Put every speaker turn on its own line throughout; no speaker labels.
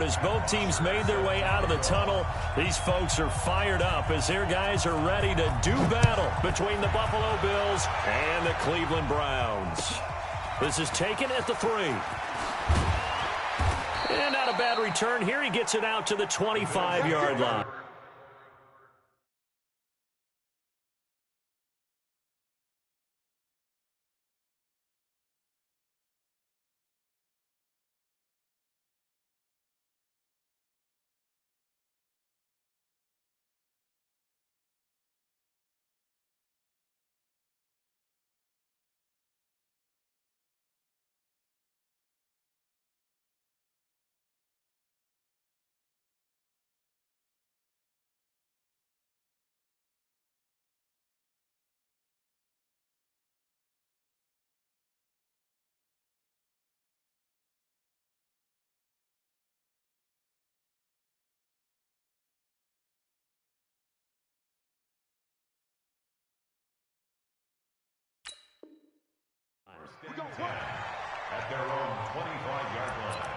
As both teams made their way out of the tunnel, these folks are fired up as their guys are ready to do battle between the Buffalo Bills and the Cleveland Browns. This is taken at the 3. And not a bad return here. He gets it out to the 25-yard line.
At their own 25-yard line.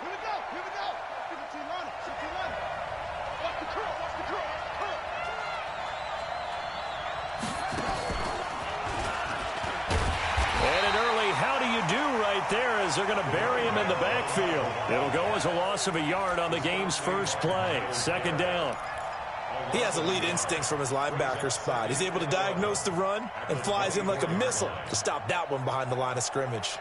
Here we go, here we go. 15 line, 16 line. Watch the curl, watch the curl, watch the curl.
And an early how do you do right there as they're going to bury him in the backfield. It'll go as a loss of a yard on the game's first play. Second down.
He has elite instincts from his linebacker spot. He's able to diagnose the run and flies in like a missile to stop that one behind the line of scrimmage.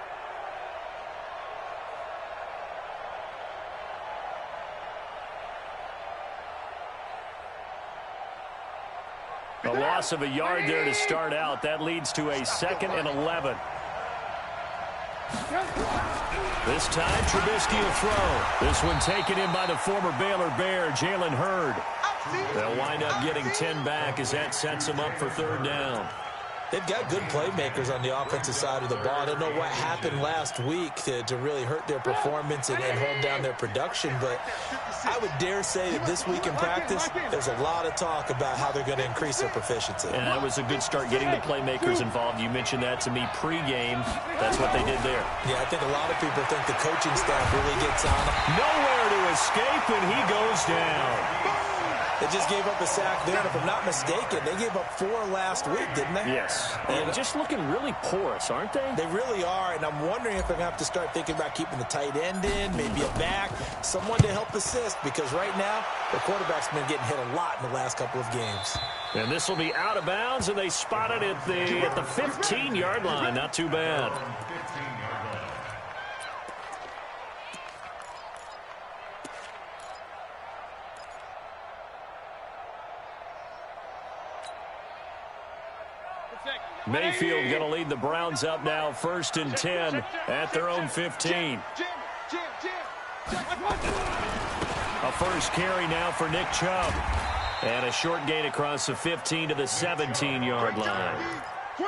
A loss of a yard there to start out. That leads to a 2nd and 11. This time, Trubisky will throw. This one taken in by the former Baylor Bear, Jalen Hurd. They'll wind up getting 10 back as that sets them up for third down.
They've got good playmakers on the offensive side of the ball. I don't know what happened last week to really hurt their performance and hold down their production, but I would dare say that this week in practice, there's a lot of talk about how they're going to increase their proficiency.
And that was a good start getting the playmakers involved. You mentioned that to me pregame. That's what they did there.
Yeah, I think a lot of people think the coaching staff really gets on them.
Nowhere to escape, and he goes down.
They just gave up a sack there, and if I'm not mistaken, they gave up 4 last week, didn't they?
Yes. And just looking really porous, aren't they?
They really are, and I'm wondering if they're going to have to start thinking about keeping the tight end in, maybe a back, someone to help assist, because right now, the quarterback's been getting hit a lot in the last couple of games.
And this will be out of bounds, and they spot it at the 15-yard line. Not too bad. Mayfield going to lead the Browns up now, 1st and 10 at their own 15. A first carry now for Nick Chubb. And a short gain across the 15 to the 17-yard line.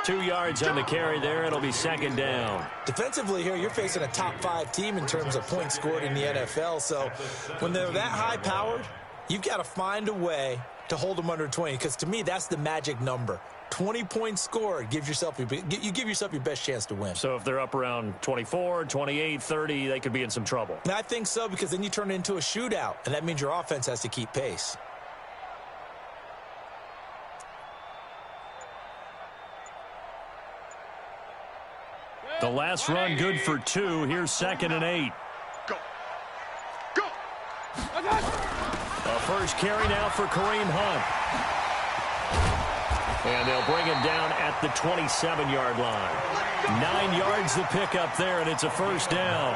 2 yards on the carry there. It'll be 2nd down.
Defensively here, you're facing a top 5 team in terms of points scored in the NFL. So when they're that high-powered, you've got to find a way to hold them under 20, because to me, that's the magic number. 20 points scored, you give yourself your best chance to win.
So if they're up around 24, 28, 30, they could be in some trouble.
And I think so, because then you turn it into a shootout, and that means your offense has to keep pace.
The last run good for 2. Here's 2nd and 8.
Go. Go.
A first carry now for Kareem Hunt. And they'll bring him down at the 27-yard line. 9 yards to pick up there, and it's a first down.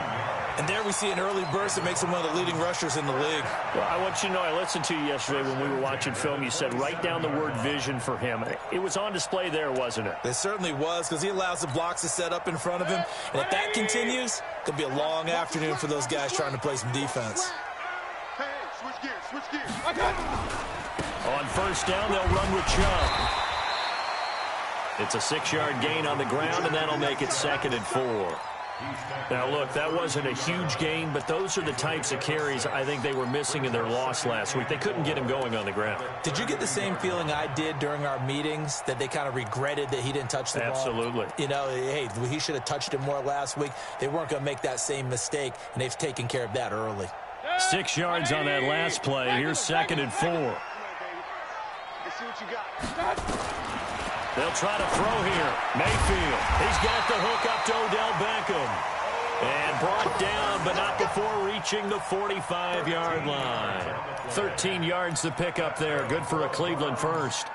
And there we see an early burst that makes him one of the leading rushers in the league.
Well, I want you to know, I listened to you yesterday when we were watching film. You said write down the word vision for him. It was on display there, wasn't it?
It certainly was, because he allows the blocks to set up in front of him. And if that continues, it could be a long afternoon for those guys trying to play some defense.
Hey, switch gears, switch gears.
On first down, they'll run with Chubb. It's a 6-yard gain on the ground, and that'll make it 2nd and 4. Now, look, that wasn't a huge gain, but those are the types of carries I think they were missing in their loss last week. They couldn't get him going on the ground.
Did you get the same feeling I did during our meetings, that they kind of regretted that he didn't touch the ball?
Absolutely.
You know, hey, he should have touched it more last week. They weren't going to make that same mistake, and they've taken care of that early.
6 yards on that last play. Here's 2nd and 4.
Let's see what you got.
They'll try to throw here. Mayfield. He's got the hook up to Odell Beckham. And brought down, but not before reaching the 45-yard line. 13 yards to pick up there. Good for a Cleveland first.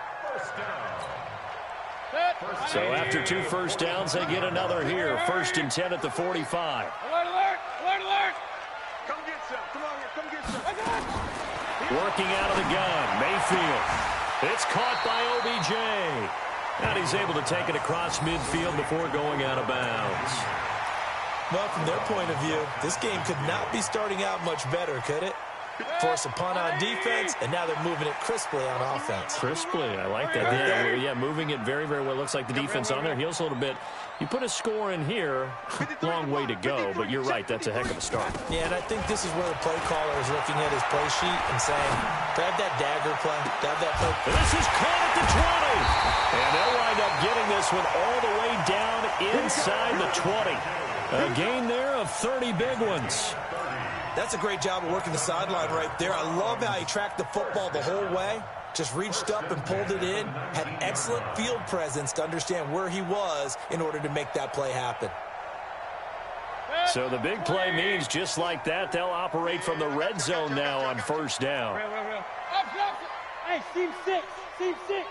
So after 2 first downs, they get another here. 1st and 10 at the 45.
Alert, alert, alert, alert. Come get some. Come on here. Come get some.
Working out of the gun. Mayfield. It's caught by OBJ. And he's able to take it across midfield before going out of bounds.
Well, from their point of view, this game could not be starting out much better, could it? Force a punt on defense, and now they're moving it crisply on offense.
Crisply, I like that. Yeah, moving it very, very well. Looks like the defense on their heels a little bit. You put a score in here, long way to go, but you're right, that's a heck of a start.
Yeah, and I think this is where the play caller is looking at his play sheet and saying, grab that dagger play, grab that play.
This is caught at the 20. And they'll wind up getting this one all the way down inside the 20. A gain there of 30 big ones.
That's a great job of working the sideline right there. I love how he tracked the football the whole way. Just reached up and pulled it in. Had excellent field presence to understand where he was in order to make that play happen.
So the big play means just like that, they'll operate from the red zone now on 1st down.
Hey, team 6. Team 6.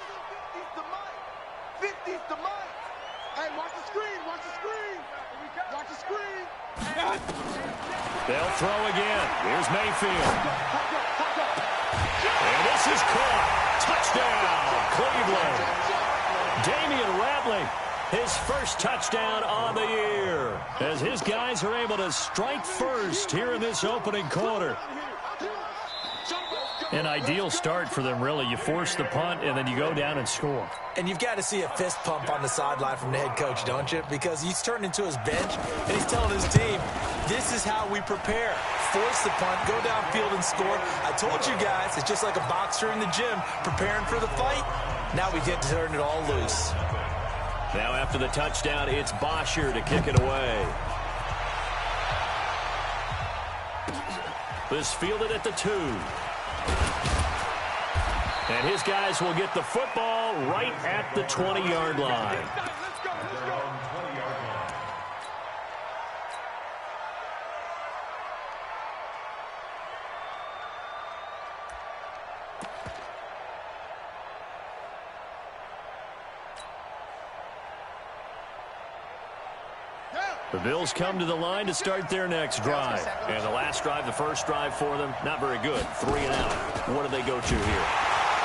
50's the mic. Hey, watch the screen. Watch the screen. Watch the screen.
They'll throw again. Here's Mayfield. And this is caught. Touchdown, Cleveland. Damian Ratley, his first touchdown on the year, as his guys are able to strike first here in this opening quarter. An ideal start for them, really. You force the punt, and then you go down and score.
And you've got to see a fist pump on the sideline from the head coach, don't you? Because he's turned into his bench, and he's telling his team, this is how we prepare. Force the punt, go downfield and score. I told you guys, it's just like a boxer in the gym preparing for the fight. Now we get to turn it all loose.
Now after the touchdown, it's Bosher to kick it away. This fielded at the 2. And his guys will get the football right at the 20-yard line. The Bills come to the line to start their next drive. And the last drive, the first drive for them, not very good. 3 and out. What do they go to here?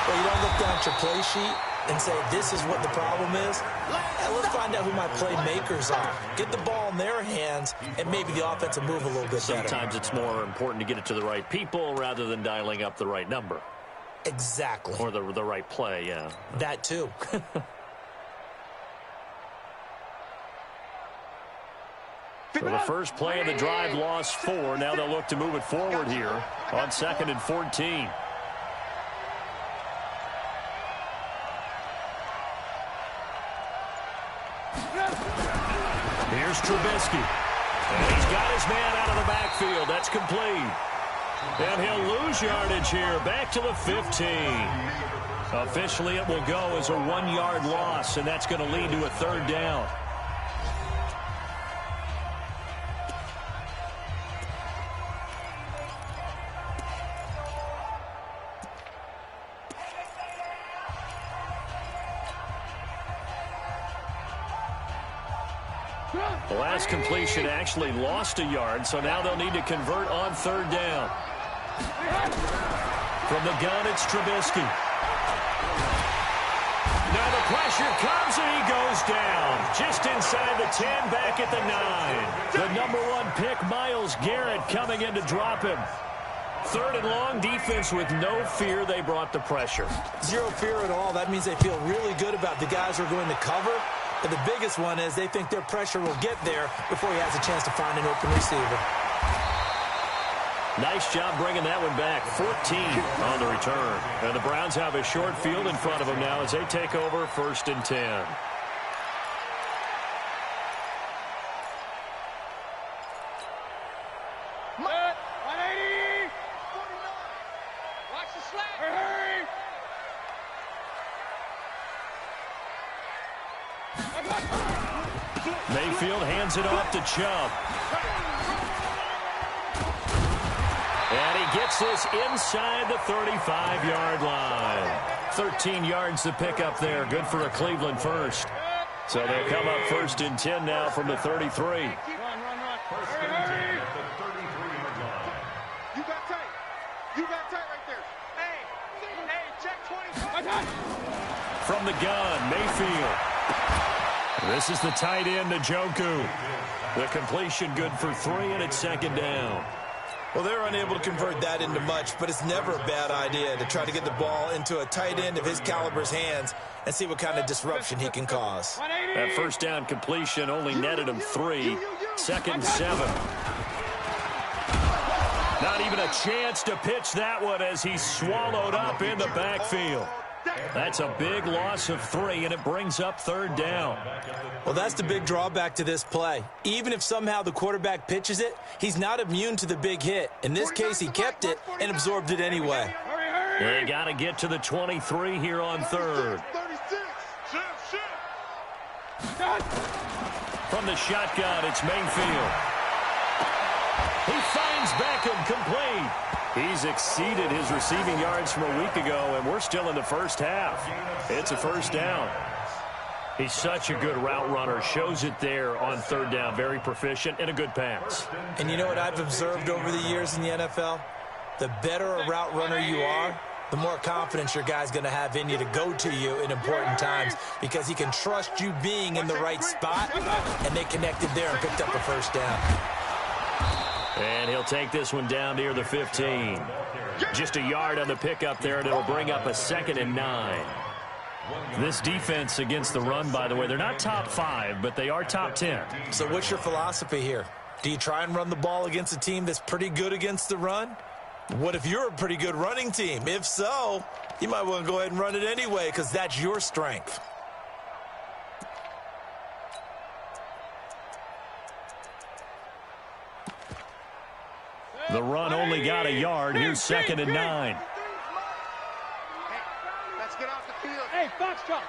Well, you don't look down at your play sheet and say, this is what the problem is. Let's find out who my playmakers are. Get the ball in their hands, and maybe the offense will move a little bit better.
Sometimes it's more important to get it to the right people rather than dialing up the right number.
Exactly.
Or the right play, yeah.
That too.
So the first play of the drive lost 4. Now they'll look to move it forward here on 2nd and 14. Here's Trubisky. And he's got his man out of the backfield. That's complete. And he'll lose yardage here. Back to the 15. Officially, it will go as a 1-yard loss, and that's going to lead to a 3rd down. The last completion actually lost a yard, so now they'll need to convert on 3rd down. From the gun, it's Trubisky. Now the pressure comes, and he goes down. Just inside the 10, back at the 9. The number 1 pick, Myles Garrett, coming in to drop him. 3rd and long, defense with no fear. They brought the pressure.
Zero fear at all. That means they feel really good about the guys who are going to cover. But the biggest one is they think their pressure will get there before he has a chance to find an open receiver.
Nice job bringing that one back. 14 on the return. And the Browns have a short field in front of them now as they take over 1st and 10. Mayfield hands it off to Chubb. And he gets this inside the 35-yard line. 13 yards to pick up there. Good for a Cleveland first. So they'll come up 1st and 10 now from the 33.
Run. First and 10 at the 33-yard line. You got tight. You got tight right there. Hey, check 20.
From the gun, Mayfield. This is the tight end, Njoku. The completion good for 3, and it's 2nd down.
Well, they're unable to convert that into much, but it's never a bad idea to try to get the ball into a tight end of his caliber's hands and see what kind of disruption he can cause.
That 1st down completion only netted him 3. 2nd and 7. Not even a chance to pitch that one as he's swallowed up in the backfield. That's a big loss of 3, and it brings up 3rd down.
Well, that's the big drawback to this play. Even if somehow the quarterback pitches it, he's not immune to the big hit. In this case, he kept it and absorbed it anyway.
They got to get to the 23 here on 3rd. From the shotgun, it's Mayfield. He finds Beckham complete. He's exceeded his receiving yards from a week ago, and we're still in the first half. It's a 1st down. He's such a good route runner. Shows it there on 3rd down. Very proficient and a good pass.
And you know what I've observed over the years in the NFL? The better a route runner you are, the more confidence your guy's going to have in you to go to you in important times because he can trust you being in the right spot, and they connected there and picked up a 1st down.
And he'll take this one down near the 15. Just a yard on the pickup there, and it'll bring up a 2nd and 9. This defense against the run, by the way, they're not top 5, but they are top 10.
So what's your philosophy here? Do you try and run the ball against a team that's pretty good against the run? What if you're a pretty good running team? If so, you might want to go ahead and run it anyway because that's your strength.
The run only got a yard. Here's 2nd and 9.
Let's get off the field.
Hey, box truck.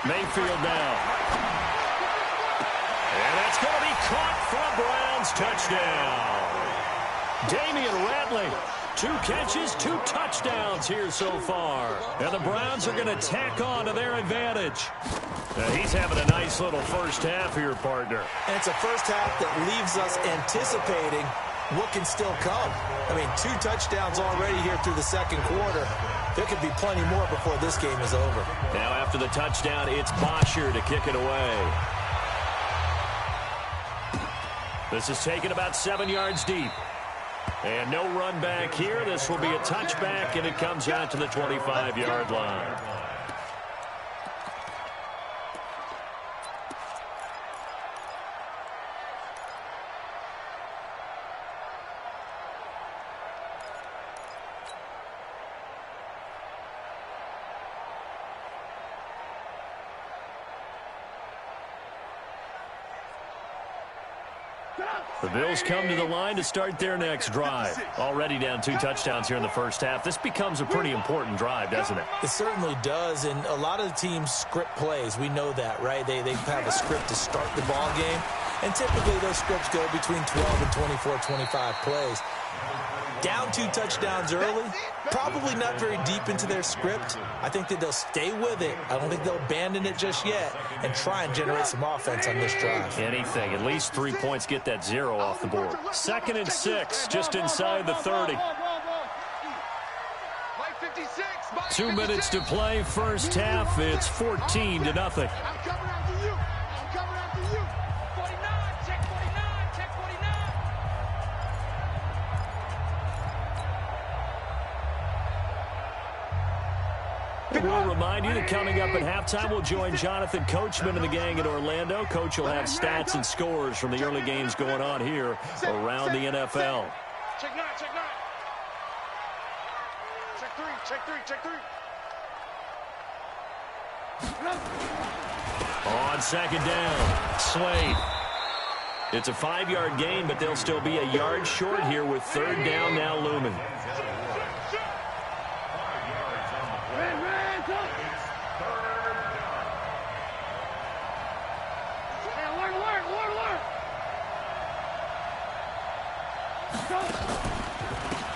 Mayfield now. And that's going to be caught for a Browns touchdown. Damian Ratley, 2 catches, 2 touchdowns here so far. And the Browns are going to tack on to their advantage. He's having a nice little first half here, partner.
And it's a first half that leaves us anticipating what can still come. I mean, 2 touchdowns already here through the 2nd quarter. There could be plenty more before this game is over.
Now after the touchdown, it's Bosher to kick it away. This is taken about 7 yards deep. And no run back here. This will be a touchback, and it comes out to the 25-yard line. The Bills come to the line to start their next drive. Already down 2 touchdowns here in the first half. This becomes a pretty important drive, doesn't it?
It certainly does, and a lot of the teams script plays. We know that, right? They have a script to start the ball game, and typically those scripts go between 12 and 24, 25 plays. Down 2 touchdowns early, probably not very deep into their script. I think that they'll stay with it. I don't think they'll abandon it just yet and try and generate some offense on this drive.
Anything. At least 3 points, get that 0 off the board. 2nd and 6, just inside the 30. 2 minutes to play, first half. It's 14-0.
I'm coming after you. I'm coming after you.
49, check 49, check 49.
We'll remind you that coming up at halftime, we'll join Jonathan Coachman and the gang in Orlando. Coach will have stats and scores from the early games going on here around the NFL.
Check 9, check 9. Check 3, check 3, check 3.
On second down, Slade. It's a 5-yard gain, but they'll still be a yard short here with third down now looming.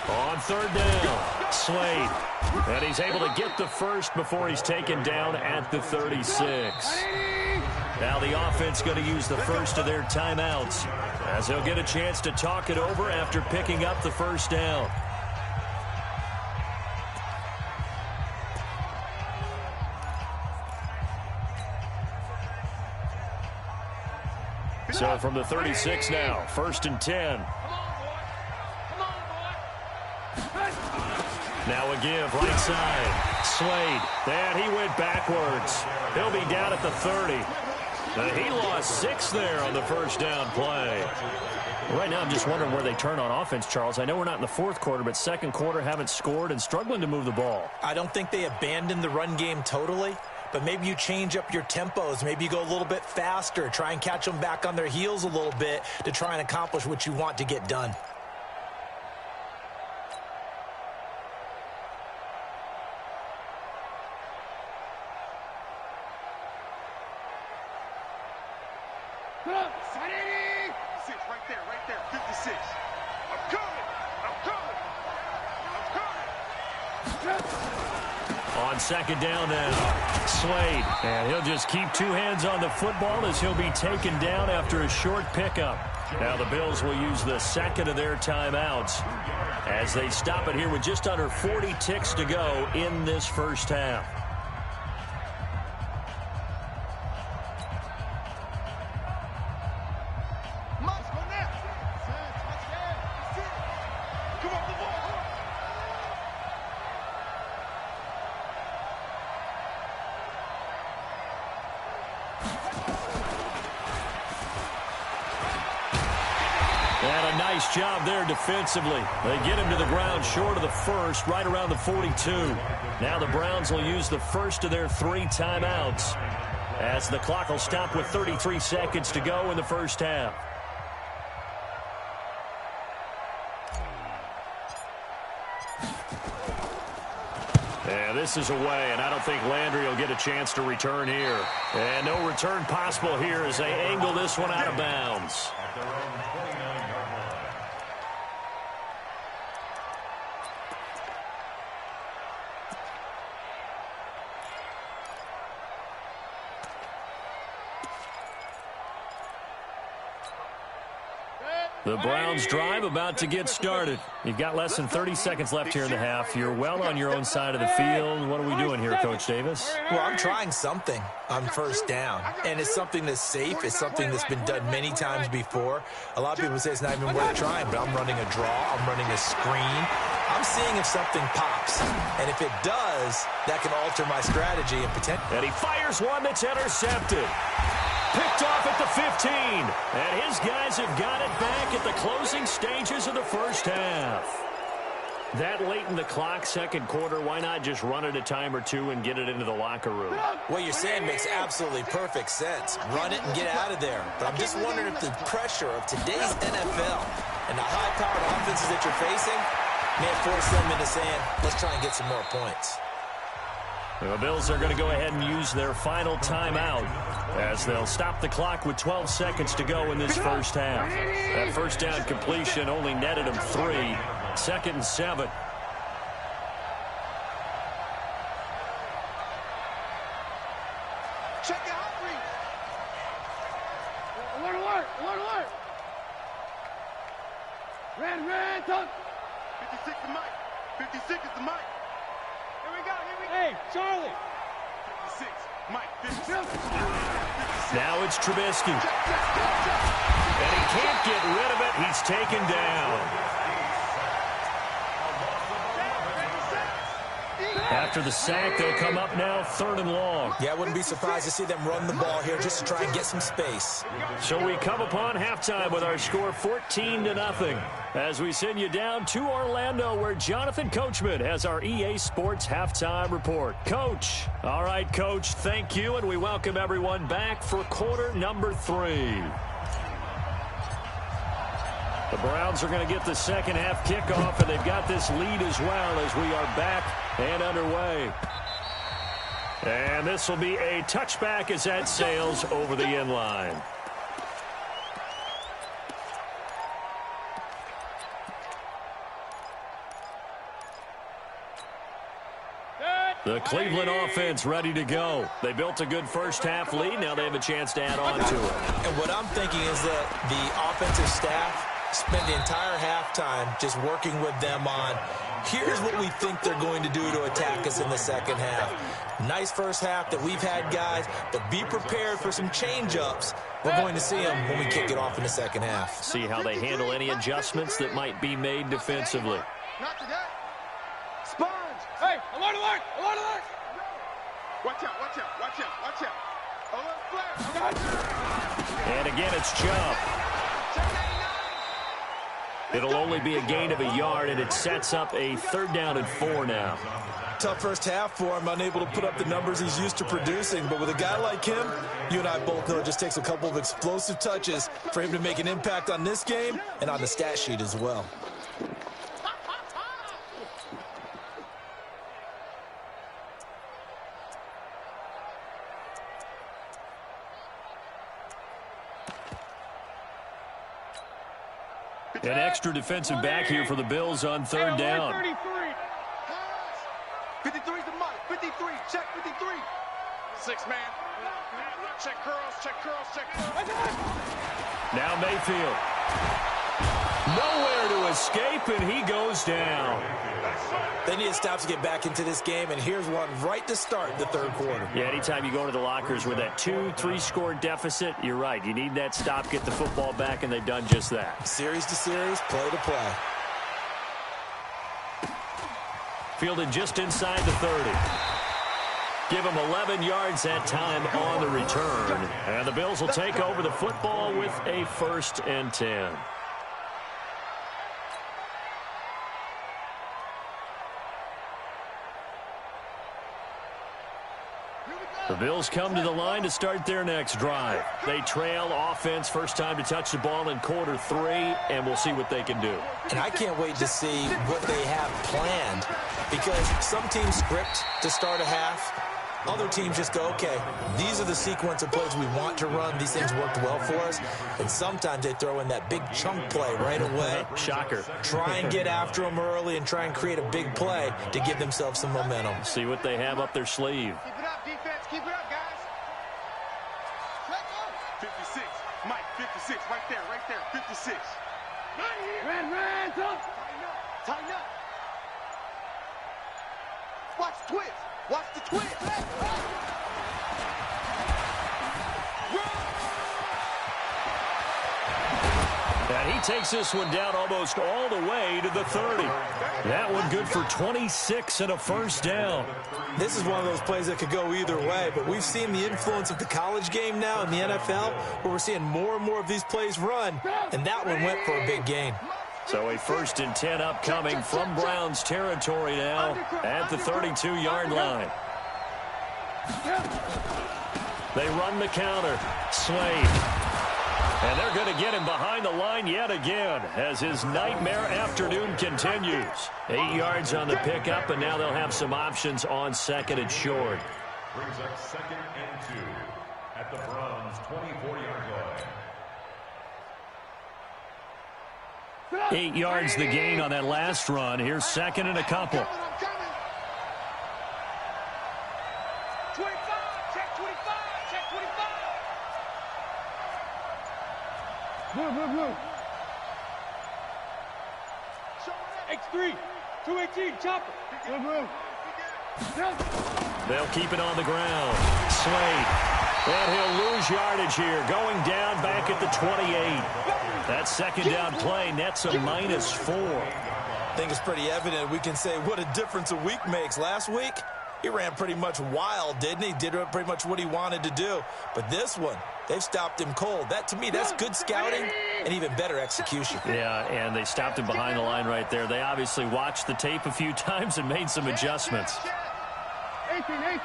On third down, Slade. And he's able to get the first before he's taken down at the 36. Now the offense going to use the first of their timeouts as they'll get a chance to talk it over after picking up the first down. So from the 36 now, 1st and 10. Now a give, right side. Slade. And he went backwards. He'll be down at the 30. He lost 6 there on the first down play. Right now I'm just wondering where they turn on offense, Charles. I know we're not in the fourth quarter, but second quarter haven't scored and struggling to move the ball.
I don't think they abandoned the run game totally, but maybe you change up your tempos. Maybe you go a little bit faster. Try and catch them back on their heels a little bit to try and accomplish what you want to get done.
Right there, 56. I'm coming.
On second down now, Slade. And he'll just keep 2 hands on the football as he'll be taken down after a short pickup. Now the Bills will use the second of their timeouts as they stop it here with just under 40 ticks to go in this first half. And a nice job there defensively. They get him to the ground short of the first, right around the 42. Now the Browns will use the first of their 3 timeouts as the clock will stop with 33 seconds to go in the first half. And this is away, and I don't think Landry will get a chance to return here. And no return possible here as they angle this one out of bounds.
At their own 29-yard line.
The Browns drive about to get started. You've got less than 30 seconds left here in the half. You're well on your own side of the field. What are we doing here, Coach Davis?
Well, I'm trying something on first down, and it's something that's safe. It's something that's been done many times before. A lot of people say it's not even worth trying, but I'm running a draw. I'm running a screen. I'm seeing if something pops, and if it does, that can alter my strategy and potential.
And he fires one that's intercepted. Picked off at the 15. And his guys have got it back at the closing stages of the first half. That late in the clock, second quarter, why not just run it a time or two and get it into the locker room?
What you're saying makes absolutely perfect sense. Run it and get out of there. But I'm just wondering if the pressure of today's NFL and the high-powered offenses that you're facing may force them into saying, let's try and get some more points.
The Bills are going to go ahead and use their final timeout as they'll stop the clock with 12 seconds to go in this first half. That first down completion only netted them 3. 2nd and 7.
Check it out, Reed.
Alert. Red, tuck.
56 is Mike. 56 is the Mike. Here we go.
Hey, Charlie.
56. Mike, 56.
Now it's Trubisky. And he can't get rid of it. He's taken down. After the sack, they'll come up now 3rd and long.
Yeah, I wouldn't be surprised to see them run the ball here just to try and get some space.
So we come upon halftime with our score 14-0 as we send you down to Orlando where Jonathan Coachman has our EA Sports halftime report. Coach. All right, Coach, thank you, and we welcome everyone back for quarter number 3. The Browns are going to get the second half kickoff, and they've got this lead as well as we are back and underway. And this will be a touchback as that sails over the end line. The Cleveland offense ready to go. They built a good first half lead. Now they have a chance to add on to it.
And what I'm thinking is that the offensive staff spend the entire halftime just working with them on, here's what we think they're going to do to attack us in the second half. Nice first half that we've had, guys, but be prepared for some change-ups. We're going to see them when we kick it off in the second half.
See how they handle any adjustments that might be made defensively.
Not today. Sponge. Hey, alert, alert, alert, alert. Watch out, watch out, watch out, watch out. Alert, flare.
And again, it's Chubb. It'll only be a gain of a yard, and it sets up a 3rd down and 4 now.
Tough first half for him, unable to put up the numbers he's used to producing. But with a guy like him, you and I both know it just takes a couple of explosive touches for him to make an impact on this game and on the stat sheet as well.
An extra defensive back here for the Bills on 3rd down.
53's the mark. 53. Check 53. 6 man. Check curls. Check curls. Check curls.
Now Mayfield. Nowhere to escape, and he goes down.
They need stops to get back into this game, and here's one right to start the 3rd quarter.
Yeah, anytime you go into the lockers with that 2-3 score deficit, you're right. You need that stop, get the football back, and they've done just that.
Series to series, play to play.
Fielded just inside the 30. Give him 11 yards that time on the return. And the Bills will take over the football with a 1st and 10. The Bills come to the line to start their next drive. They trail offense, first time to touch the ball in quarter 3, and we'll see what they can do.
And I can't wait to see what they have planned, because some teams script to start a half. Other teams just go, okay, these are the sequence of plays we want to run. These things worked well for us. And sometimes they throw in that big chunk play right away.
Shocker.
Try and get after them early and try and create a big play to give themselves some momentum.
See what they have up their sleeve.
Keep it up, defense. Keep it up, guys. 56. Mike, 56. Right there, 56.
Ran, up.
Tighten up. Watch the twist. Watch the twist.
And he takes this one down almost all the way to the 30. That one good for 26 and a 1st down.
This is one of those plays that could go either way, but we've seen the influence of the college game now in the NFL, where we're seeing more and more of these plays run, and that one went for a big gain.
So a 1st and 10 upcoming from Browns territory now at the 32-yard line. They run the counter. Slade. And they're going to get him behind the line yet again as his nightmare afternoon continues. 8 yards on the pickup, and now they'll have some options on 2nd and short.
Brings up 2nd and 2 at the Browns' 24-yard line.
8 yards the gain on that last run. Here's 2nd and a couple.
25. Check 25. Check 25.
Blue. X3. 218. Chopper. Blue.
They'll keep it on the ground. Slade. And he'll lose yardage here. Going down back at the 28. That 2nd down play nets a -4.
I think it's pretty evident we can say what a difference a week makes. Last week, He ran pretty much wild, didn't he? Did pretty much what he wanted to do. But this one, they've stopped him cold. That, to me, that's good scouting and even better execution.
Yeah, and they stopped him behind the line right there. They obviously watched the tape a few times and made some adjustments.
18. Hey,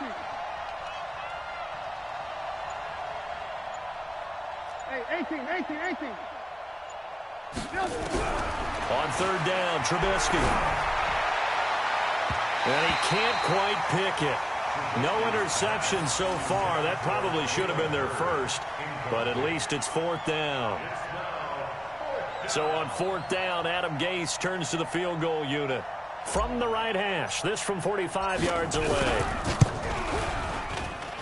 18.
On third down, Trubisky. And he can't quite pick it. No interception so far. That probably should have been their first, but at least it's fourth down. So on fourth down, Adam Gase turns to the field goal unit. From the right hash, this from 45 yards away.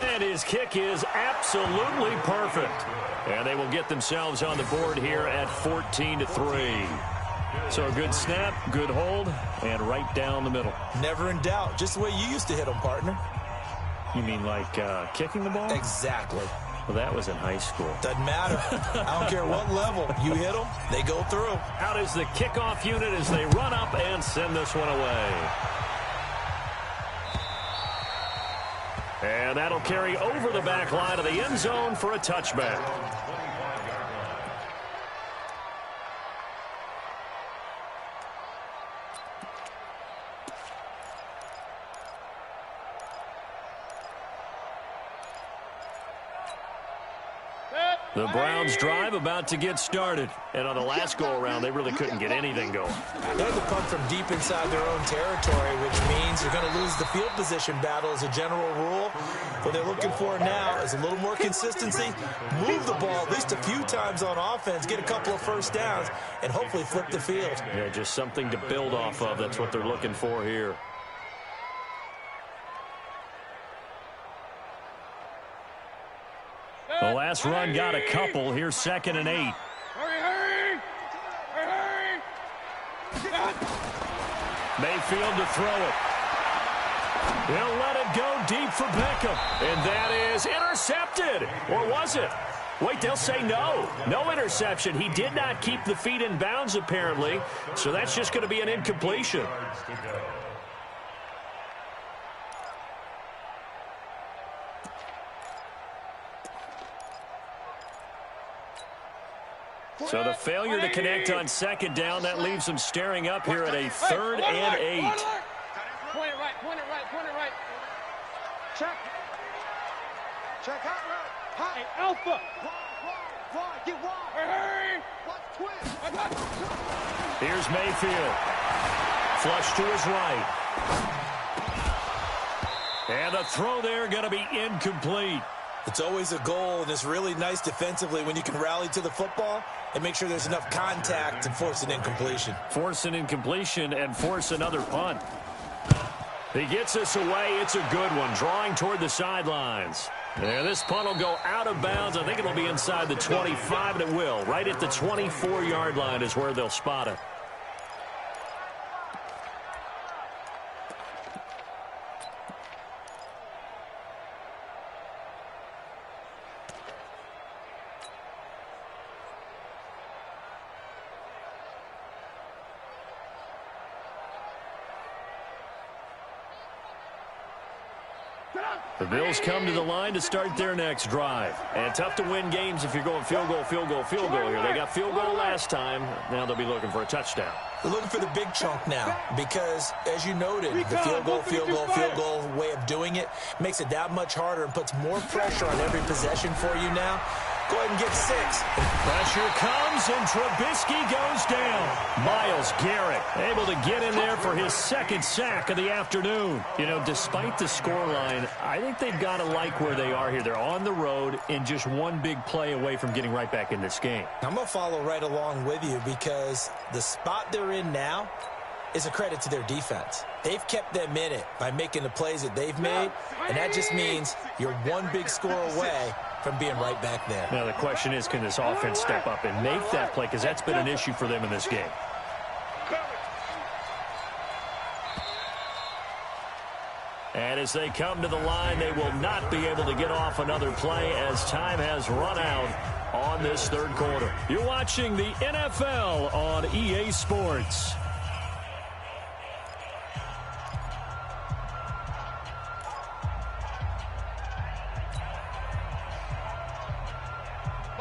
And his kick is absolutely perfect. And they will get themselves on the board here at 14-3. So a good snap, good hold, and right down the middle.
Never in doubt. Just the way you used to hit them, partner.
You mean like kicking the ball?
Exactly.
Well, that was in high school.
Doesn't matter. I don't care what level. You hit them, they go through.
Out is the kickoff unit as they run up and send this one away. And that'll carry over the back line of the end zone for a touchback. The Browns drive about to get started. And on the last go-around, they really couldn't get anything going.
They had to punt from deep inside their own territory, which means you're going to lose the field position battle as a general rule. What they're looking for now is a little more consistency, move the ball at least a few times on offense, get a couple of first downs, and hopefully flip the field.
Yeah, just something to build off of. That's what they're looking for here. The last run got a couple. Here's 2nd and 8.
Hurry!
Mayfield to throw it. He'll let it go deep for Beckham. And that is intercepted. Or was it? Wait, they'll say no. No interception. He did not keep the feet in bounds, apparently. So that's just going to be an incompletion. So the failure to connect on 2nd down, that leaves them staring up here at a 3rd and 8.
Point it right. Check out right. Hey, Alpha. Wide. Get wide. Hurry.
Here's Mayfield. Flush to his right. And the throw there going to be incomplete.
It's always a goal, and it's really nice defensively when you can rally to the football and make sure there's enough contact and force an incompletion.
Force an incompletion and force another punt. He gets this away. It's a good one, drawing toward the sidelines. And this punt will go out of bounds. I think it'll be inside the 25, and it will. Right at the 24-yard line is where they'll spot it. The Bills come to the line to start their next drive. And tough to win games if you're going field goal here. They got field goal last time. Now they'll be looking for a touchdown.
They're looking for the big chunk now because, as you noted, the field goal way of doing it makes it that much harder and puts more pressure on every possession for you now. Go ahead and get 6.
Pressure comes, and Trubisky goes down. Myles Garrett able to get in there for his 2nd sack of the afternoon. You know, despite the scoreline, I think they've got to like where they are here. They're on the road and just one big play away from getting right back in this game.
I'm going to follow right along with you because the spot they're in now is a credit to their defense. They've kept them in it by making the plays that they've made, and that just means you're one big score away from being right back there.
Now the question is, can this offense step up and make that play? Because that's been an issue for them in this game. And as they come to the line, they will not be able to get off another play as time has run out on this 3rd quarter. You're watching the NFL on EA Sports.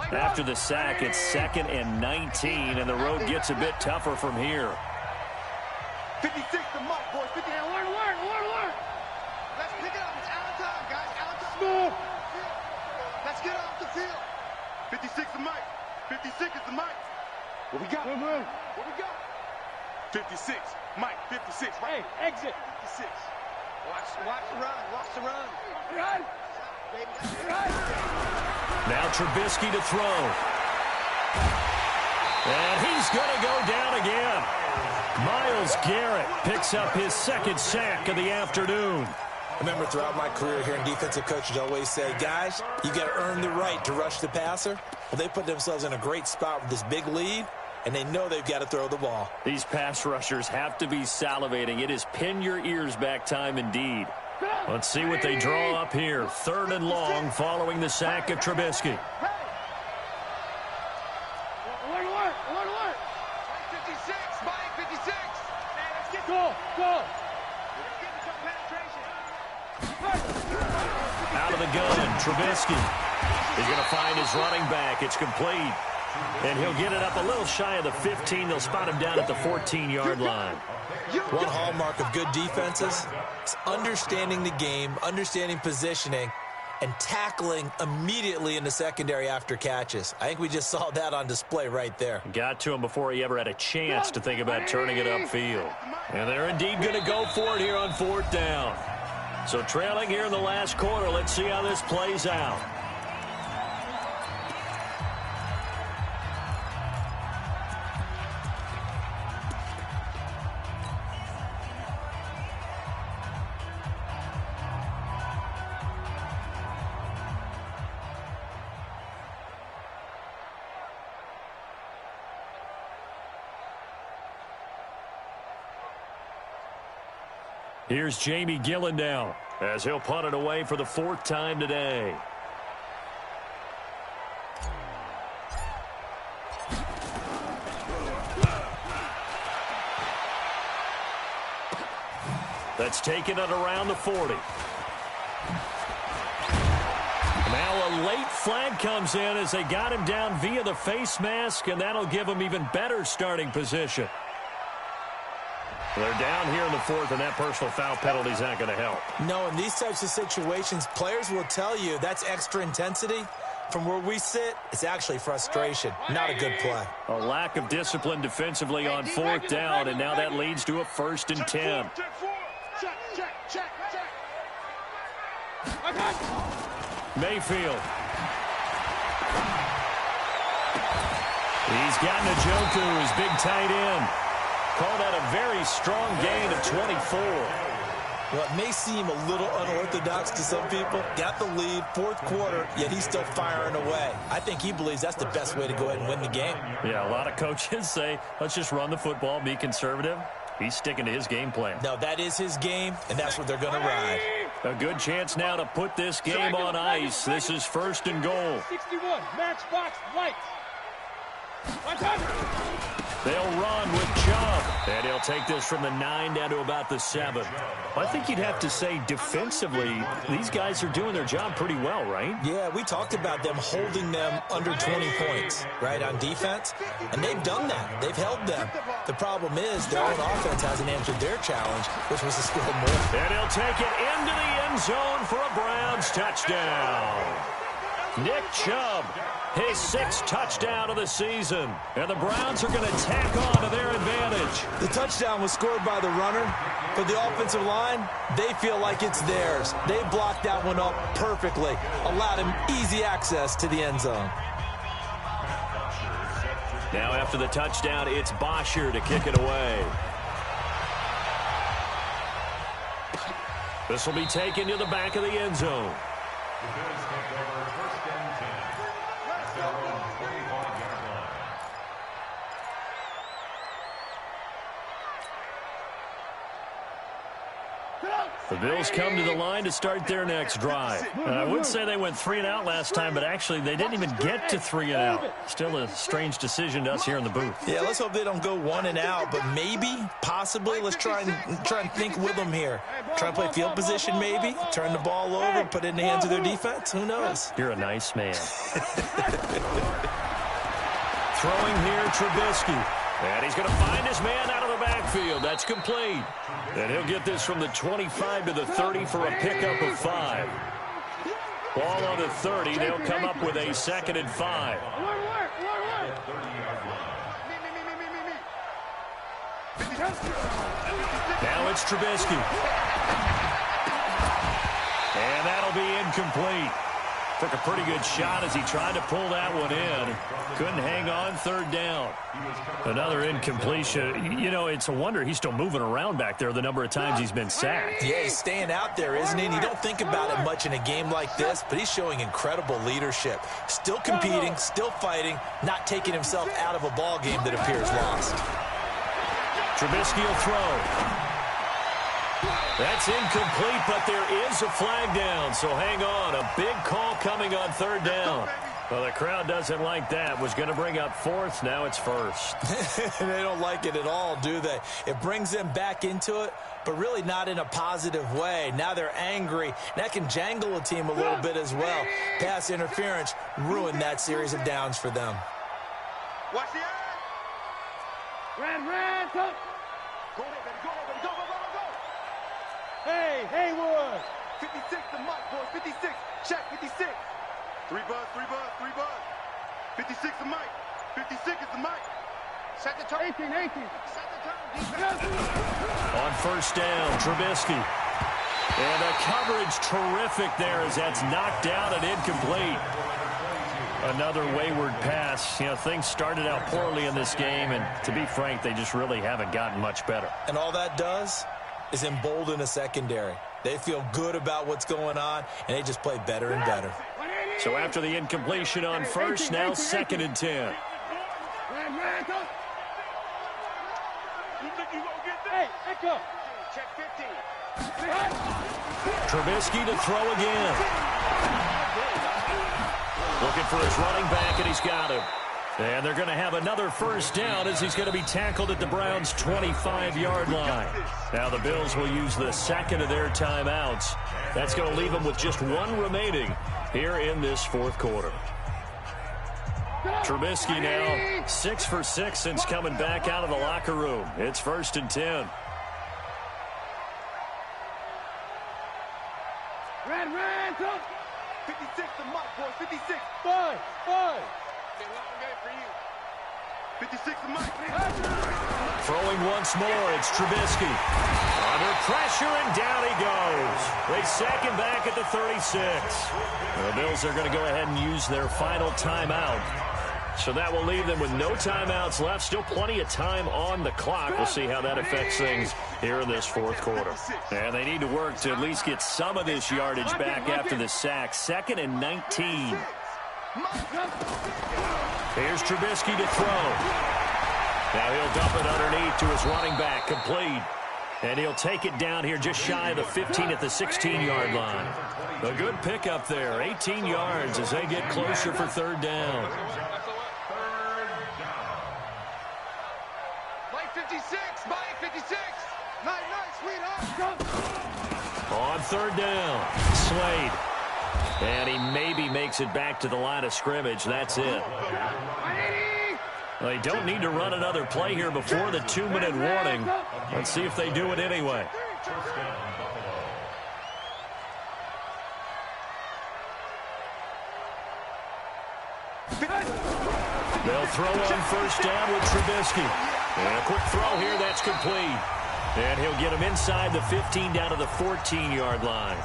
After the sack, it's 2nd and 19, and the road gets a bit tougher from here.
56 to Mike, boys. 50. Alert. Let's pick it up. It's out of time, guys. Out of time. Move. Let's get off the field. 56 to Mike. 56 is the Mike. What we got? What we got? 56. Mike, 56. Right.
Hey, exit.
56. Watch the run. Watch the run.
Run.
Now Trubisky to throw. And he's going to go down again. Myles Garrett picks up his 2nd sack of the afternoon.
Remember, throughout my career here in defensive coaches always say, guys, you got to earn the right to rush the passer. Well, they put themselves in a great spot with this big lead, and they know they've got to throw the ball.
These pass rushers have to be salivating. It is pin your ears back time indeed. Let's see what they draw up here. 3rd and long following the sack of Trubisky.
Alert. 56, Mike, 56. Hey, let's get
Go.
Let's get some penetration.
Out of the gun, Trubisky. He's going to find his running back. It's complete. And he'll get it up a little shy of the 15. They'll spot him down at the 14-yard line.
One hallmark of good defenses is understanding the game, understanding positioning, and tackling immediately in the secondary after catches. I think we just saw that on display right there.
Got to him before he ever had a chance to think about turning it upfield. And they're indeed going to go for it here on 4th down. So trailing here in the last quarter, let's see how this plays out. Here's Jamie Gillen now, as he'll punt it away for the 4th time today. That's taken it around the 40. Now a late flag comes in as they got him down via the face mask, and that'll give him even better starting position. They're down here in the 4th, and that personal foul penalty is not going to help.
No, in these types of situations, players will tell you that's extra intensity. From where we sit, it's actually frustration, not a good play.
A lack of discipline defensively on 4th down, and now that leads to a 1st and 10.
Check.
Mayfield. He's got Njoku, his big tight end. Called out a very strong gain of 24.
Well, it may seem a little unorthodox to some people. Got the lead, 4th quarter, yet he's still firing away. I think he believes that's the best way to go ahead and win the game.
Yeah, a lot of coaches say, let's just run the football, be conservative. He's sticking to his game plan.
No, that is his game, and that's what they're going to ride.
A good chance now to put this game on ice. This is 1st and goal.
61, matchbox, lights.
They'll run with Chubb, and he'll take this from the 9 down to about the 7. I think you'd have to say defensively, these guys are doing their job pretty well, right?
Yeah, we talked about them holding them under 20 points, right, on defense, and they've done that. They've held them. The problem is their own offense hasn't answered their challenge, which was to score more.
And he'll take it into the end zone for a Browns touchdown. Nick Chubb, his 6th touchdown of the season. And the Browns are going to tack on to their advantage.
The touchdown was scored by the runner. For the offensive line, they feel like it's theirs. They blocked that one up perfectly. Allowed him easy access to the end zone.
Now after the touchdown, it's Bosher to kick it away. This will be taken to the back of the end zone. The Bills come to the line to start their next drive. I would say they went 3 and out last time, but actually they didn't even get to 3 and out. Still a strange decision to us here in the booth.
Yeah, let's hope they don't go 1 and out, but maybe, possibly, let's try and think with them here. Try and play field position maybe, turn the ball over, put it in the hands of their defense. Who knows?
You're a nice man. Throwing here, Trubisky. And he's going to find his man out of the backfield. That's complete. And he'll get this from the 25 to the 30 for a pickup of 5. Ball on the 30. They'll come up with a 2nd and 5. Now it's Trubisky. And that'll be incomplete. Took a pretty good shot as he tried to pull that one in. Couldn't hang on, 3rd down. Another incompletion. You know, it's a wonder he's still moving around back there the number of times he's been sacked.
Yeah, he's staying out there, isn't he? And you don't think about it much in a game like this, but he's showing incredible leadership. Still competing, still fighting, not taking himself out of a ball game that appears lost.
Trubisky will throw. That's incomplete, but there is a flag down, so hang on. A big call coming on 3rd down. Well, the crowd doesn't like that. Was going to bring up 4th. Now it's 1st.
They don't like it at all, do they? It brings them back into it, but really not in a positive way. Now they're angry. That can jangle a team a little bit as well. Pass interference ruined that series of downs for them.
Watch the eye.
Ran, go.
Go ahead, baby. Go, baby. Go.
Hey, Haywood.
56 the mic, boys. 56. Check, 56. 3 buzz. 56 the mic. 56 is the mic. Set the turn.
18.
Set the turn.
On 1st down, Trubisky. And the coverage terrific there as that's knocked out and incomplete. Another wayward pass. You know, things started out poorly in this game, and to be frank, they just really haven't gotten much better.
And all that does is embolden a secondary. They feel good about what's going on, and they just play better and better.
So after the incompletion on 1st, now 2nd and 10.
Ran, go.
You think you gonna get that?
Hey, go.
Check 15.
Trubisky to throw again. Looking for his running back, and he's got him. And they're going to have another 1st down as he's going to be tackled at the Browns' 25-yard line. Now the Bills will use the 2nd of their timeouts. That's going to leave them with just 1 remaining here in this 4th quarter. Trubisky now 6 for 6 since coming back out of the locker room. It's 1st and 10.
Ran, go.
56 the mic, boys. 56.
5.
It's a long game for you. 56 the mic.
Throwing once more, it's Trubisky. Under pressure, and down he goes. They sack him back at the 36. The Bills are going to go ahead and use their final timeout. So that will leave them with no timeouts left. Still plenty of time on the clock. We'll see how that affects things here in this 4th quarter. And they need to work to at least get some of this yardage back after the sack. 2nd and 19. Here's Trubisky to throw. Now he'll dump it underneath to his running back, complete. And he'll take it down here just shy of the 15 at the 16-yard line. A good pickup there, 18 yards as they get closer for 3rd down.
Mike 56. Mike 56. Night, sweetheart.
On 3rd down, Slade. And he maybe makes it back to the line of scrimmage. That's it. They don't need to run another play here before the 2-minute warning. Let's see if they do it anyway. They'll throw on 1st down with Trubisky. And a quick throw here, that's complete. And he'll get him inside the 15 down to the 14-yard line.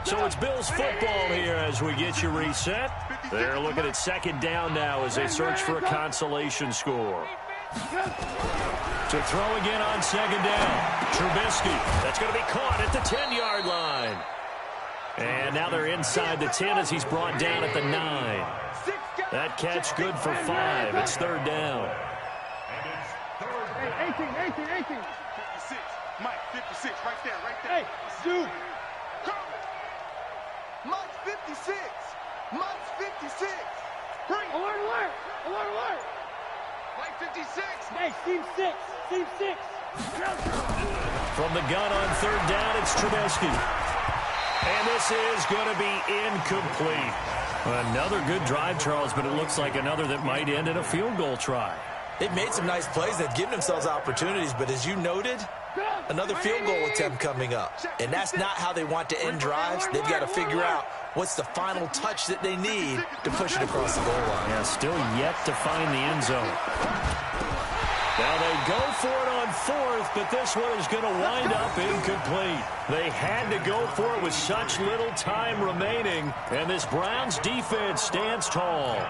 So it's Bills football here as we get you reset. They're looking at 2nd down now as they search for a consolation score. To throw again on 2nd down. Trubisky. That's going to be caught at the 10-yard line. And now they're inside the 10 as he's brought down at the 9. That catch good for 5. It's 3rd down.
Hey, 18.
56. Mike, 56. Right there.
Hey, dude.
Mike's 56. Mike's 56.
Alert.
Mike 56.
Hey, team 6.
From the gun on third down, it's Trubisky. And this is going to be incomplete. Another good drive, Charles, but it looks like another that might end in a field goal try.
They've made some nice plays. They've given themselves opportunities, but as you noted, another field goal attempt coming up. And that's not how they want to end drives. They've got to figure out what's the final touch that they need to push it across the goal line.
Yeah, still yet to find the end zone. Now they go for it on fourth, but this one is going to wind up incomplete. They had to go for it with such little time remaining, and this Browns defense stands tall.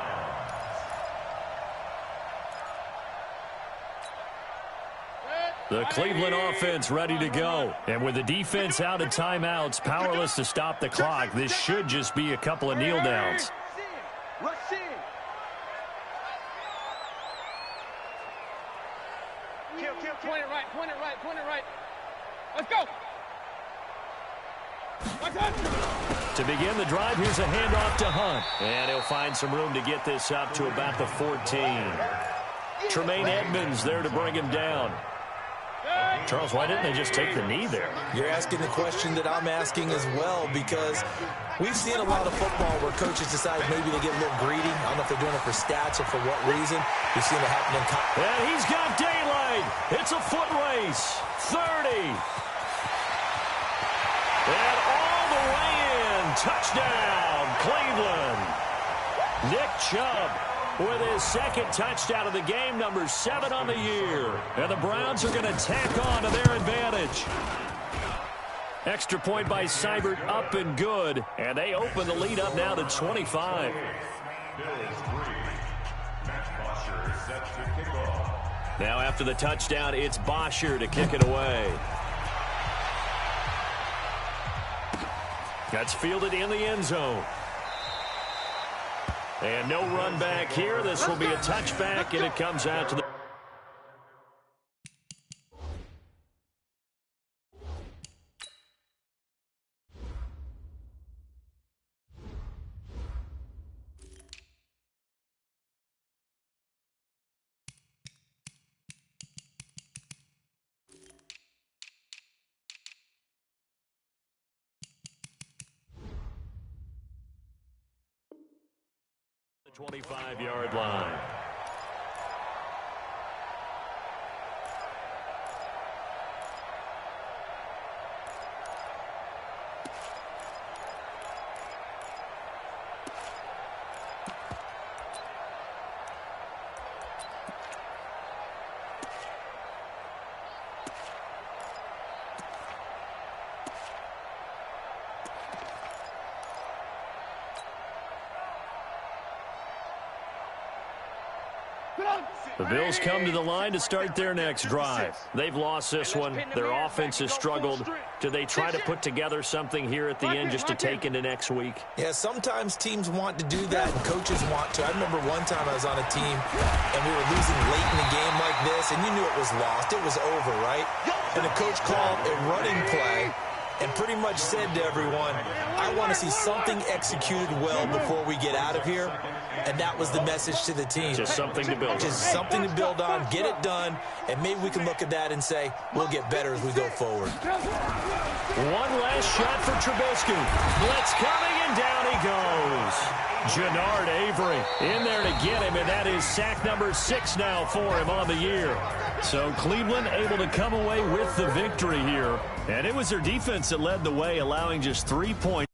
The Cleveland offense ready to go. And with the defense out of timeouts, powerless to stop the clock, this should just be a couple of kneel downs.
Rush in. Kill. Point it right. Let's go.
To begin the drive, here's a handoff to Hunt. And he'll find some room to get this up to about the 14. Tremaine Edmonds there to bring him down. Charles, why didn't they just take the knee there?
You're asking the question that I'm asking as well, because we've seen a lot of football where coaches decide maybe they get a little greedy. I don't know if they're doing it for stats or for what reason. We've seen it happen in college.
And he's got daylight. It's a foot race. 30. And all the way in. Touchdown, Cleveland. Nick Chubb with his second touchdown of the game, number 7 on the year. And the Browns are going to tack on to their advantage. Extra point by Seibert, up and good. And they open the lead up now to 25. Now after the touchdown, it's Bosher to kick it away. That's fielded in the end zone. And no run back here. This will be a touchback, and it comes out to the... the 25-yard line. The Bills come to the line to start their next drive. They've lost this one. Their offense has struggled. Do they try to put together something here at the end just to take into next week?
Yeah, sometimes teams want to do that and coaches want to. I remember one time I was on a team and we were losing late in the game like this, and you knew it was lost. It was over, right? And the coach called a running play and pretty much said to everyone, I want to see something executed well before we get out of here. And that was the message to the team.
Just something to build on.
Just something to build on, get it done, and maybe we can look at that and say, we'll get better as we go forward.
One last shot for Trubisky. Blitz coming, and down he goes. Jannard Avery in there to get him, and that is sack number 6 now for him on the year. So Cleveland able to come away with the victory here. And it was their defense that led the way, allowing just 3 points.